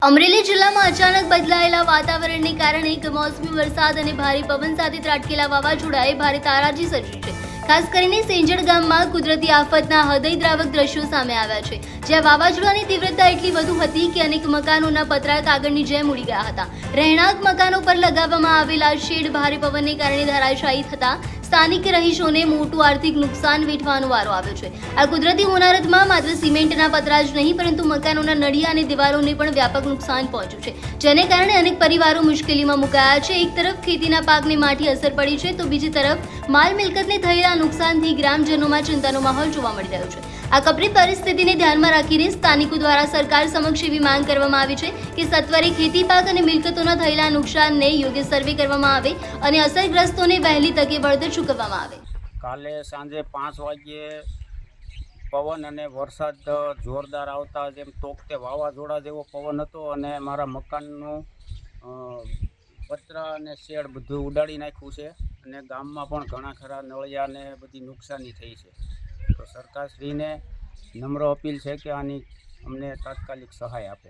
અમરેલી જિલ્લામાં અચાનક બદલાયેલા વાતાવરણને કારણે કમોસમી વરસાદ અને ભારે પવન સાથે ત્રાટકેલા વાવાઝોડાએ ભારે તારાજી સર્જી છે। ખાસ કરીને સેંજણ ગામમાં કુદરતી આફતના હૃદયદ્રાવક દ્રશ્યો સામે આવ્યા છે, જ્યાં વાવાઝોડાની તીવ્રતા એટલી વધુ હતી કે અનેક મકાનોના પતરા કાગળની જેમ ઉડી ગયા હતા। રહેણાંક મકાનો પર લગાવવામાં આવેલા શેડ ભારે પવનને કારણે ધરાશાયી થતા સ્થાનિક રહીશોને મોટું આર્થિક નુકસાન વેઠવાનો વારો આવ્યો છે। આ કુદરતી હોનારતમાં માત્ર સિમેન્ટના પતરા જ નહીં, પરંતુ મકાનોના નળિયા અને દિવાલોને પણ વ્યાપક નુકસાન પહોંચ્યું છે, જેને કારણે અનેક પરિવારો મુશ્કેલીમાં મુકાયા છે। એક તરફ ખેતીના પાકને માઠી અસર પડી છે, તો બીજી તરફ માલ મિલકતને થયેલા નુકસાનથી ગ્રામજનોમાં ચિંતાનો માહોલ જોવા મળી રહ્યો છે। આ કપરી પરિસ્થિતિને ધ્યાનમાં રાખીને સ્થાનિકો દ્વારા સરકાર સમક્ષ એવી માંગ કરવામાં આવી છે કે સત્વરે ખેતી પાક અને મિલકતોના થયેલા નુકસાનને યોગ્ય સર્વે કરવામાં આવે અને અસરગ્રસ્તોને વહેલી તકે વળતર ચૂકવવામાં આવે। કાલે સાંજે 5 વાગ્યે પવન અને વરસાદ જોરદાર આવતા જેમ તોકતે વાવાઝોડા જેવો પવન હતો અને મારા મકાનનું પતરા અને શેડ બધું ઉડાડી નાખ્યું છે અને ગામમાં પણ ઘણા ખરા નળિયા ને બધી નુકસાની થઈ છે। તો સરકારશ્રીને નમ્ર અપીલ છે કે આની અમને તાત્કાલિક સહાય આપે।